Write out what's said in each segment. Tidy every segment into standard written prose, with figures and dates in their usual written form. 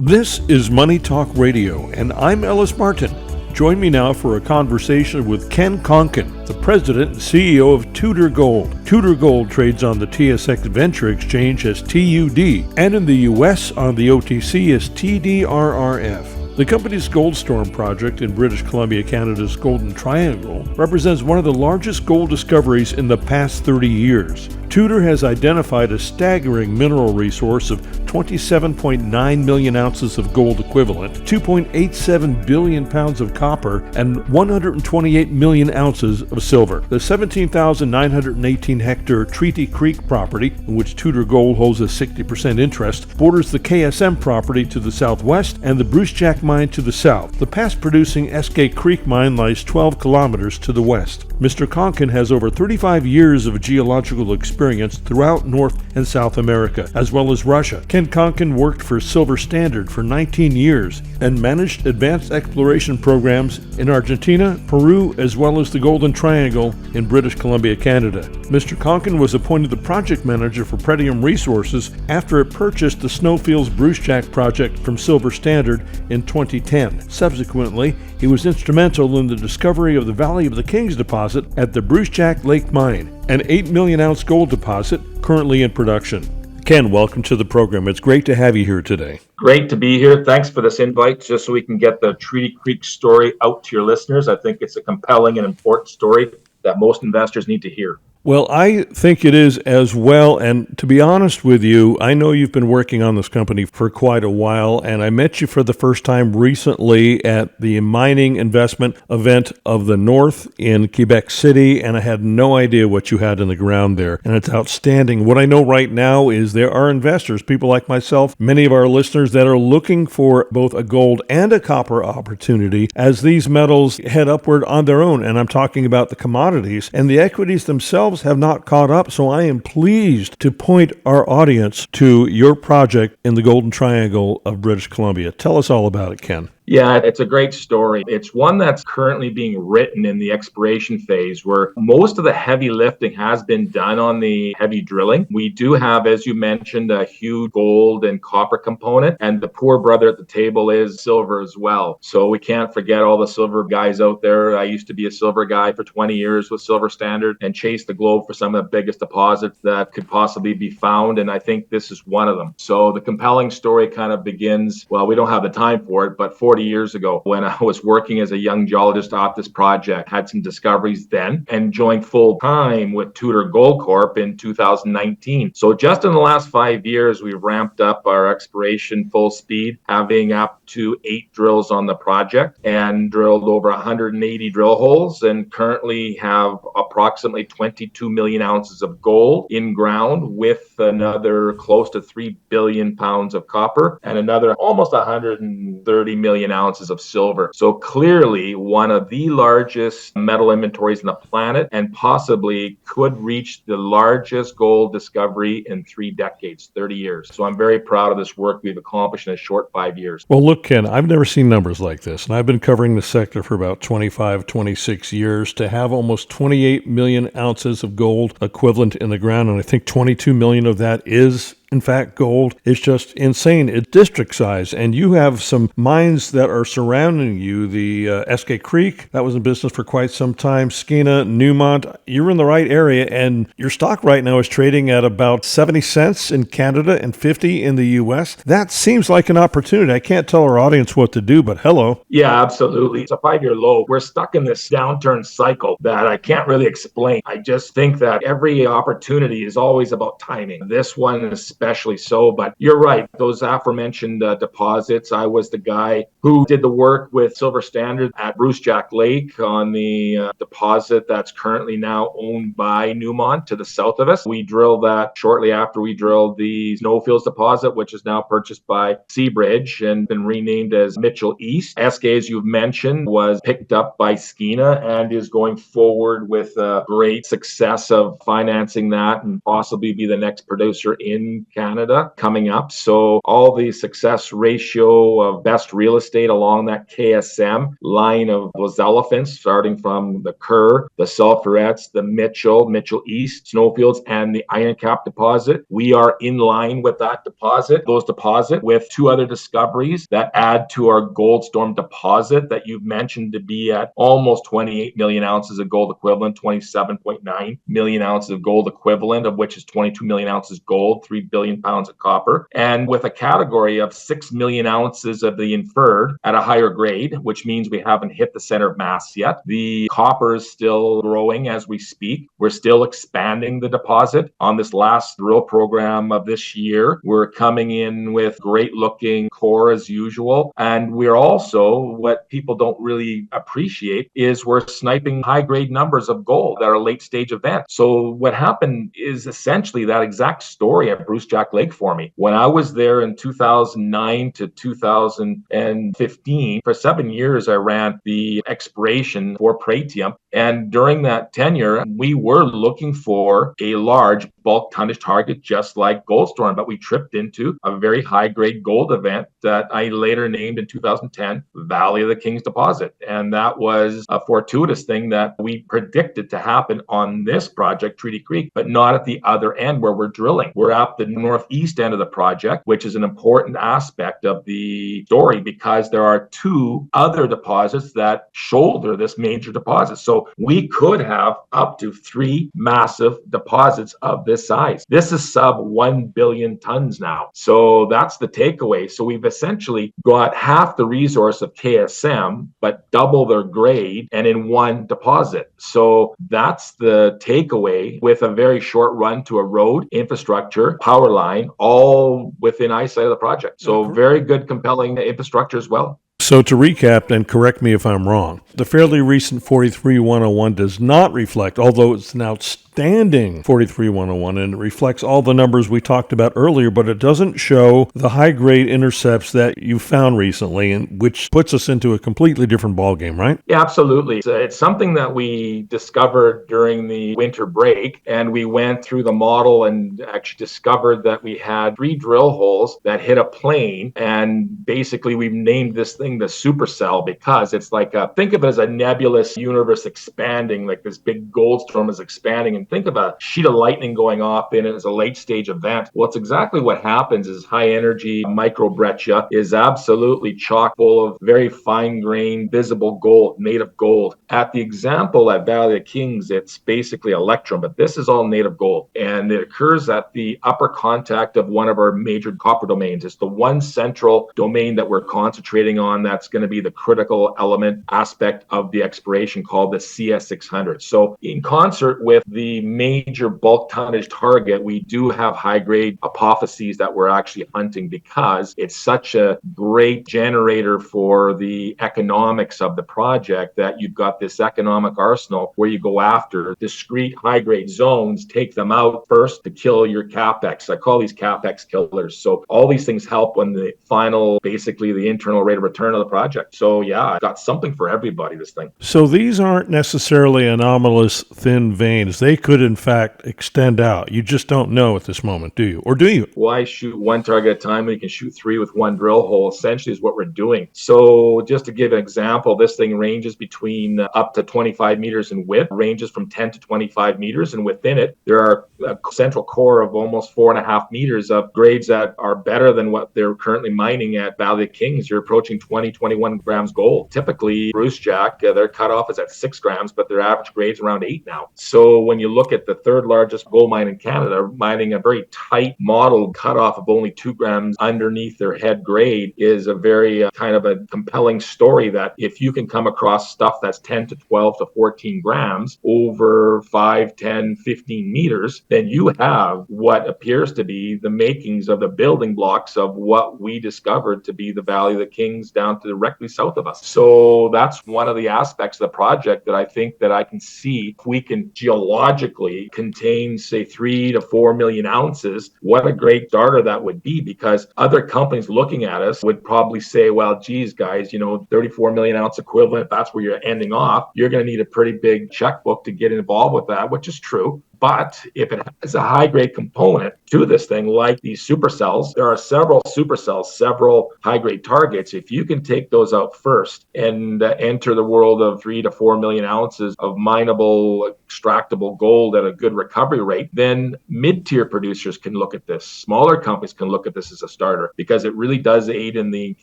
This is Money Talk Radio, and I'm Ellis Martin. Join me now for a conversation with Ken Konkin, the president and CEO of Tudor Gold. Tudor Gold trades on the TSX Venture Exchange as TUD, and in the U.S. on the OTC as TDRRF. The company's Goldstorm Project in British Columbia, Canada's Golden Triangle, represents one of the largest gold discoveries in the past 30 years. Tudor has identified a staggering mineral resource of 27.9 million ounces of gold equivalent, 2.87 billion pounds of copper, and 128 million ounces of silver. The 17,918 hectare Treaty Creek property, in which Tudor Gold holds a 60% interest, borders the KSM Property to the southwest and the Brucejack Mine to the south. The past producing Eskay Creek Mine lies 12 kilometers to the west. Mr. Konkin has over 35 years of geological experience throughout North and South America, as well as Russia. Ken Konkin worked for Silver Standard for 19 years and managed advanced exploration programs in Argentina, Peru, as well as the Golden Triangle in British Columbia, Canada. Mr. Konkin was appointed the project manager for Pretium Resources after it purchased the Snowfields-Brucejack Project from Silver Standard in 2010. Subsequently, he was instrumental in the discovery of the Valley of the Kings deposit at the Brucejack Lake Mine, an 8 million ounce gold deposit currently in production. Ken, welcome to the program. It's great to have you here today. Great to be here. Thanks for this invite, just so we can get the Treaty Creek story out to your listeners. I think it's a compelling and important story that most investors need to hear. Well, I think it is as well, and to be honest with you, I know you've been working on this company for quite a while, and I met you for the first time recently at the mining investment event of the North in Quebec City, and I had no idea what you had in the ground there, and it's outstanding. What I know right now is there are investors, people like myself, many of our listeners that are looking for both a gold and a copper opportunity as these metals head upward on their own, and I'm talking about the commodities, and the equities themselves have not caught up, so I am pleased to point our audience to your project in the Golden Triangle of British Columbia. Tell us all about it, Ken. Yeah, it's a great story. It's one that's currently being written in the exploration phase, where most of the heavy lifting has been done on the heavy drilling. We do have, as you mentioned, a huge gold and copper component, and the poor brother at the table is silver as well. So we can't forget all the silver guys out there. I used to be a silver guy for 20 years with Silver Standard and chased the globe for some of the biggest deposits that could possibly be found, and I think this is one of them. So the compelling story kind of begins, well, we don't have the time for it, but 40 years ago when I was working as a young geologist off this project, had some discoveries then, and joined full time with Tudor Gold Corp in 2019. So just in the last 5 years, we've ramped up our exploration full speed, having up to 8 drills on the project and drilled over 180 drill holes, and currently have approximately 22 million ounces of gold in ground, with another close to 3 billion pounds of copper and another almost 130 million ounces of silver. So clearly one of the largest metal inventories on the planet, and possibly could reach the largest gold discovery in 3 decades, 30 years. So I'm very proud of this work we've accomplished in a short 5 years. Well, look, Ken, I've never seen numbers like this, and I've been covering the sector for about 25, 26 years. To have almost 28 million ounces of gold equivalent in the ground, and I think 22 million of that is in fact gold, is just insane. It's district size, and you have some mines that are surrounding you. The Eskay Creek, that was in business for quite some time. Skeena, Newmont, you're in the right area, and your stock right now is trading at about 70 cents in Canada and 50 in the U.S. That seems like an opportunity. I can't tell our audience what to do, but hello. Yeah, absolutely. It's a 5-year low. We're stuck in this downturn cycle that I can't really explain. I just think that every opportunity is always about timing. This one is especially so. But you're right, those aforementioned deposits, I was the guy who did the work with Silver Standard at Brucejack Lake on the deposit that's currently now owned by Newmont to the south of us. We drilled that shortly after we drilled the Snowfields deposit, which is now purchased by Seabridge and been renamed as Mitchell East. Eskay, as you've mentioned, was picked up by Skeena and is going forward with a great success of financing that and possibly be the next producer in Canada coming up. So all the success ratio of best real estate along that KSM line of those elephants, starting from the Kerr, the Sulphurettes, the Mitchell East, Snowfields, and the Iron Cap deposit. We are in line with that deposit, those deposits, with two other discoveries that add to our Goldstorm deposit that you've mentioned to be at almost 28 million ounces of gold equivalent, 27.9 million ounces of gold equivalent, of which is 22 million ounces gold, 3 billion pounds of copper, and with a category of 6 million ounces of the inferred at a higher grade, which means we haven't hit the center of mass yet. The copper is still growing as we speak. We're still expanding the deposit. On this last drill program of this year, we're coming in with great looking core as usual. And we're also, what people don't really appreciate is we're sniping high grade numbers of gold that are late stage events. So what happened is essentially that exact story at Brucejack Lake for me. When I was there in 2009 to 2015, for 7 years, I ran the exploration for Pretium. And during that tenure, we were looking for a large bulk tonnage target just like Goldstorm, but we tripped into a very high grade gold event that I later named in 2010 Valley of the Kings deposit. And that was a fortuitous thing that we predicted to happen on this project, Treaty Creek, but not at the other end where we're drilling. We're at the northeast end of the project, which is an important aspect of the story because there are two other deposits that shoulder this major deposit. So we could have up to 3 massive deposits of this size. This is sub 1 billion tons now. So that's the takeaway. So we've essentially got half the resource of KSM, but double their grade and in one deposit. So that's the takeaway with a very short run to a road, infrastructure, power line, all within eyesight of the project. So very good, compelling infrastructure as well. So to recap, and correct me if I'm wrong, the fairly recent 43-101 does not reflect, although it's an outstanding 43-101, and it reflects all the numbers we talked about earlier, but it doesn't show the high-grade intercepts that you found recently, and which puts us into a completely different ballgame, right? Yeah, absolutely. It's something that we discovered during the winter break, and we went through the model and actually discovered that we had 3 drill holes that hit a plane, and basically we've named this thing the supercell because it's like think of it as a nebulous universe expanding, like this big Goldstorm is expanding, and think of a sheet of lightning going off in it as a late stage event. Well, it's exactly what happens is high energy microbreccia is absolutely chock full of very fine grained visible gold, native gold. At the example at Valley of the Kings, it's basically electrum, but this is all native gold, and it occurs at the upper contact of one of our major copper domains. It's the one central domain that we're concentrating on that's going to be the critical element aspect of the exploration called the CS600. So in concert with the major bulk tonnage target, we do have high-grade apophyses that we're actually hunting because it's such a great generator for the economics of the project that you've got this economic arsenal where you go after discrete high-grade zones, take them out first to kill your capex. I call these capex killers. So all these things help when the final, basically the internal rate of return of the project. So yeah, I've got something for everybody, this thing. So these aren't necessarily anomalous thin veins. They could in fact extend out. You just don't know at this moment, do you? Or do you? Why shoot one target at a time when you can shoot 3 with one drill hole? Essentially is what we're doing. So just to give an example, this thing ranges between up to 25 meters in width, ranges from 10 to 25 meters, and within it there are a central core of almost 4.5 meters of grades that are better than what they're currently mining at Valley of Kings. You're approaching 21 grams gold. Typically, Brucejack, their cutoff is at 6 grams, but their average grade's around 8 now. So when you look at the third largest gold mine in Canada, mining a very tight model cutoff of only 2 grams underneath their head grade is a very kind of a compelling story that if you can come across stuff that's 10 to 12 to 14 grams over 5, 10, 15 meters, then you have what appears to be the makings of the building blocks of what we discovered to be the Valley of the Kings down to directly south of us. So that's one of the aspects of the project that I think that I can see if we can geologically contain, say, 3 to 4 million ounces, what a great starter that would be, because other companies looking at us would probably say, well, geez, guys, 34 million ounce equivalent, if that's where you're ending off, you're going to need a pretty big checkbook to get involved with that, which is true. But if it has a high grade component to this thing, like these supercells, there are several supercells, several high grade targets. If you can take those out first and enter the world of 3 to 4 million ounces of mineable, extractable gold at a good recovery rate, then mid-tier producers can look at this. Smaller companies can look at this as a starter because it really does aid in the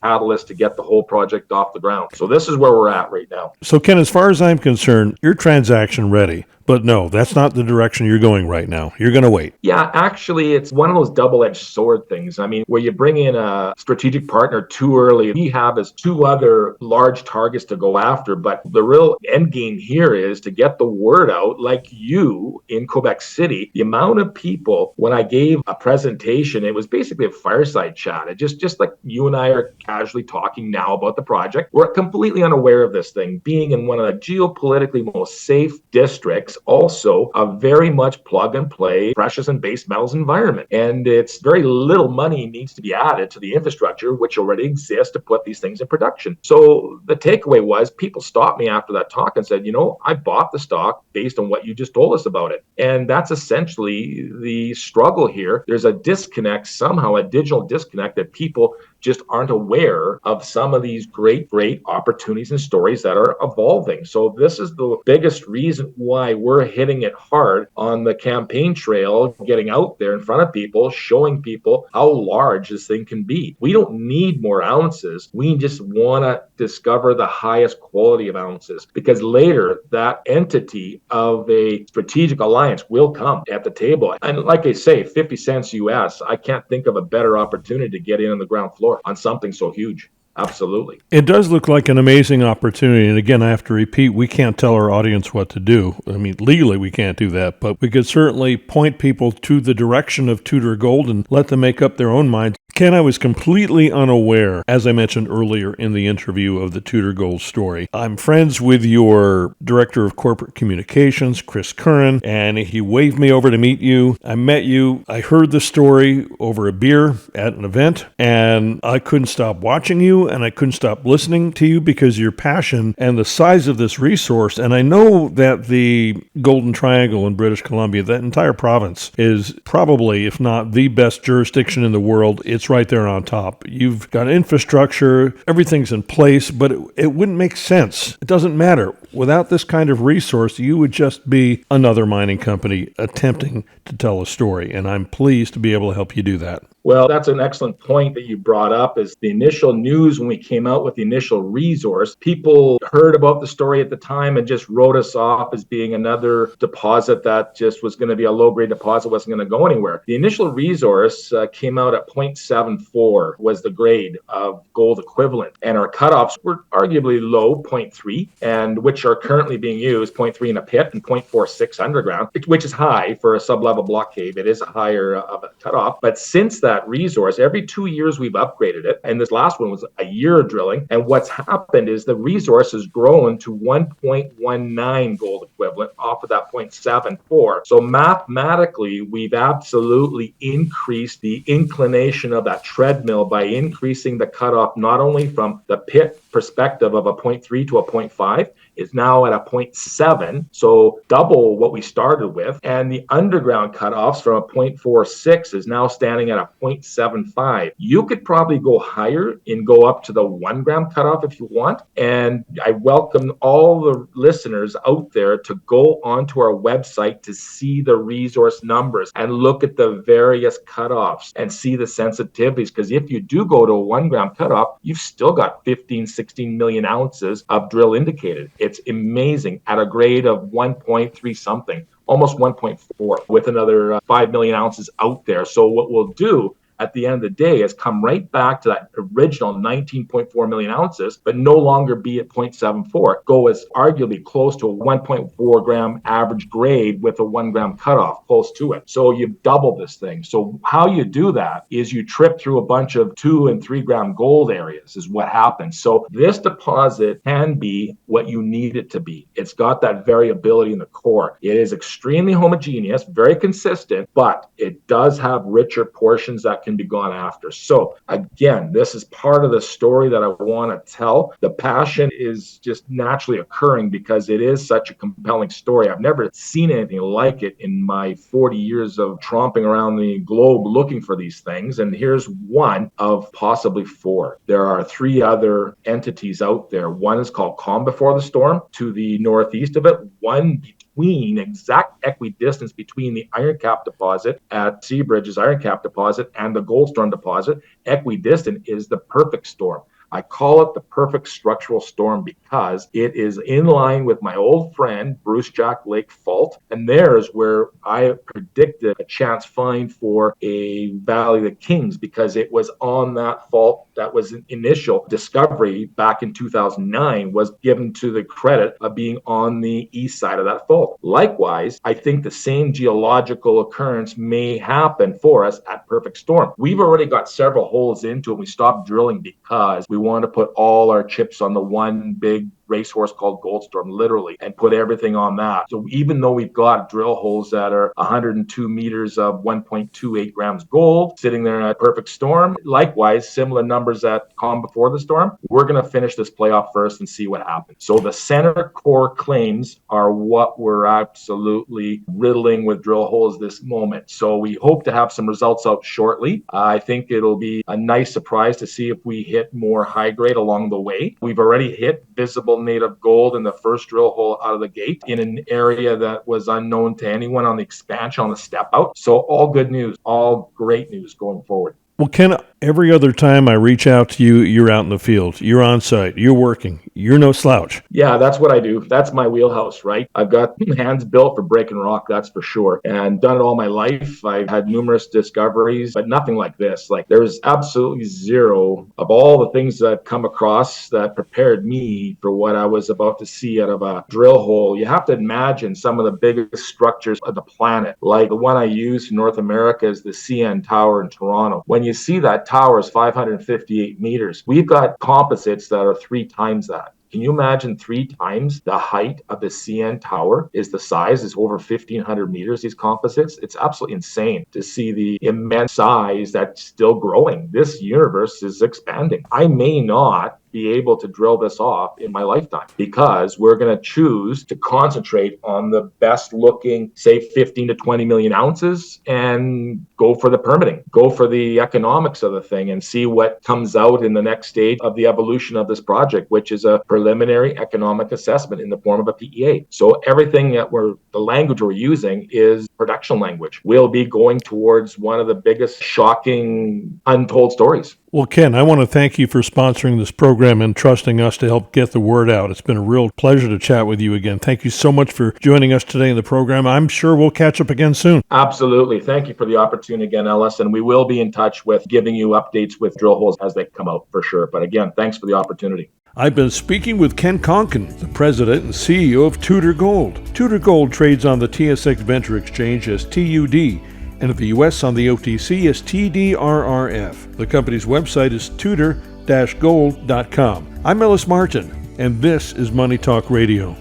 catalyst to get the whole project off the ground. So this is where we're at right now. So Ken, as far as I'm concerned, you're transaction ready. But no, that's not the direction you're going right now. You're going to wait. Yeah, actually, it's one of those double-edged sword things. I mean, where you bring in a strategic partner too early, we have as two other large targets to go after. But the real end game here is to get the word out, like you in Quebec City. The amount of people, when I gave a presentation, it was basically a fireside chat. It just like you and I are casually talking now about the project. We're completely unaware of this thing, being in one of the geopolitically most safe districts, also a very much plug and play precious and base metals environment. And it's very little money needs to be added to the infrastructure, which already exists to put these things in production. So the takeaway was people stopped me after that talk and said, I bought the stock based on what you just told us about it. And that's essentially the struggle here. There's a disconnect, somehow a digital disconnect, that people just aren't aware of some of these great opportunities and stories that are evolving. So this is the biggest reason why we're hitting it hard on the campaign trail, getting out there in front of people, showing people how large this thing can be. We don't need more ounces. We just want to discover the highest quality of ounces, because later that entity of a strategic alliance will come at the table. And like I say, 50 cents US, I can't think of a better opportunity to get in on the ground floor on something so huge. Absolutely. It does look like an amazing opportunity. And again, I have to repeat, we can't tell our audience what to do. I mean, legally, we can't do that, but we could certainly point people to the direction of Tudor Gold and let them make up their own minds. Ken, I was completely unaware, as I mentioned earlier in the interview, of the Tudor Gold story. I'm friends with your Director of Corporate Communications, Chris Curran, and he waved me over to meet you. I met you. I heard the story over a beer at an event, and I couldn't stop watching you, and I couldn't stop listening to you because of your passion and the size of this resource. And I know that the Golden Triangle in British Columbia, that entire province, is probably, if not the best jurisdiction in the world. It's right there on top. You've got infrastructure, everything's in place, but it wouldn't make sense. It doesn't matter. Without this kind of resource, you would just be another mining company attempting to tell a story. And I'm pleased to be able to help you do that. Well, that's an excellent point that you brought up. Is the initial news when we came out with the initial resource, people heard about the story at the time and just wrote us off as being another deposit that just was going to be a low-grade deposit, wasn't going to go anywhere. The initial resource came out at 0.74 was the grade of gold equivalent. And our cutoffs were arguably low, 0.3, and which are currently being used, 0.3 in a pit and 0.46 underground, which is high for a sub-level block cave. It is a higher of a cutoff. But since that resource, every 2 years we've upgraded it, and this last one was a year of drilling. And what's happened is the resource has grown to 1.19 gold equivalent off of that 0.74. So mathematically, we've absolutely increased the inclination of that treadmill by increasing the cutoff, not only from the pit perspective of a 0.3 to a 0.5, is now at a 0.7, so double what we started with. And the underground cutoffs from a 0.46 is now standing at a 0.75. You could probably go higher and go up to the 1 gram cutoff if you want. And I welcome all the listeners out there to go onto our website to see the resource numbers and look at the various cutoffs and see the sensitivities. Because if you do go to a 1 gram cutoff, you've still got 15, 16 million ounces of drill indicated. It's amazing at a grade of 1.3 something, almost 1.4, with another 5 million ounces out there. So what we'll do at the end of the day is come right back to that original 19.4 million ounces, but no longer be at 0.74. Go as arguably close to a 1.4 gram average grade with a 1 gram cutoff, close to it. So you've doubled this thing. So how you do that is you trip through a bunch of 2 and 3 gram gold areas is what happens. So this deposit can be what you need it to be. It's got that variability in the core. It is extremely homogeneous, very consistent, but it does have richer portions that can be gone after. So again, this is part of the story that I want to tell. The passion is just naturally occurring because it is such a compelling story. I've never seen anything like it in my 40 years of tromping around the globe looking for these things. And here's one of possibly four. There are three other entities out there. One is called Calm Before the Storm to the northeast of it. One exact equidistance between the Iron Cap deposit at Seabridge's Iron Cap deposit and the Goldstorm deposit. Equidistant is the perfect storm. I call it the perfect structural storm because it is in line with my old friend Brucejack Lake fault. And there's where I predicted a chance find for a Valley of the Kings because it was on that fault. That was an initial discovery back in 2009 was given to the credit of being on the east side of that fault. Likewise, I think the same geological occurrence may happen for us at Perfect Storm. We've already got several holes into it. We stopped drilling because we want to put all our chips on the one big racehorse called Goldstorm, literally, and put everything on that. So even though we've got drill holes that are 102 meters of 1.28 grams gold sitting there at Perfect Storm, likewise, similar numbers at Calm Before the Storm, we're going to finish this playoff first and see what happens. So the center core claims are what we're absolutely riddling with drill holes this moment. So we hope to have some results out shortly. I think it'll be a nice surprise to see if we hit more high grade along the way. We've already hit visible native gold in the first drill hole out of the gate in an area that was unknown to anyone on the expansion on the step out. So all good news, all great news going forward. Well, Ken, every other time I reach out to you, you're out in the field, you're on site, you're working, you're no slouch. Yeah, that's what I do. That's my wheelhouse, right? I've got hands built for breaking rock, that's for sure. And done it all my life. I've had numerous discoveries, but nothing like this. Like there's absolutely zero of all the things that I've come across that prepared me for what I was about to see out of a drill hole. You have to imagine some of the biggest structures of the planet. Like the one I use in North America is the CN Tower in Toronto. When you see that tower is 558 meters. We've got composites that are 3 times that. Can you imagine 3 times the height of the CN Tower is the size? It's over 1,500 meters, these composites. It's absolutely insane to see the immense size that's still growing. This universe is expanding. I may not be able to drill this off in my lifetime because we're going to choose to concentrate on the best looking, say 15 to 20 million ounces and go for the permitting, go for the economics of the thing and see what comes out in the next stage of the evolution of this project, which is a preliminary economic assessment in the form of a PEA. So everything that the language we're using is production language. We'll be going towards one of the biggest shocking untold stories. Well, Ken, I want to thank you for sponsoring this program and trusting us to help get the word out. It's been a real pleasure to chat with you again. Thank you so much for joining us today in the program. I'm sure we'll catch up again soon. Absolutely. Thank you for the opportunity again, Ellis, and we will be in touch with giving you updates with drill holes as they come out for sure. But again, thanks for the opportunity. I've been speaking with Ken Konkin, the president and CEO of Tudor Gold. Tudor Gold trades on the TSX Venture Exchange as TUD, and in the U.S. on the OTC as TDRRF. The company's website is tudor-gold.com. I'm Ellis Martin, and this is Money Talk Radio.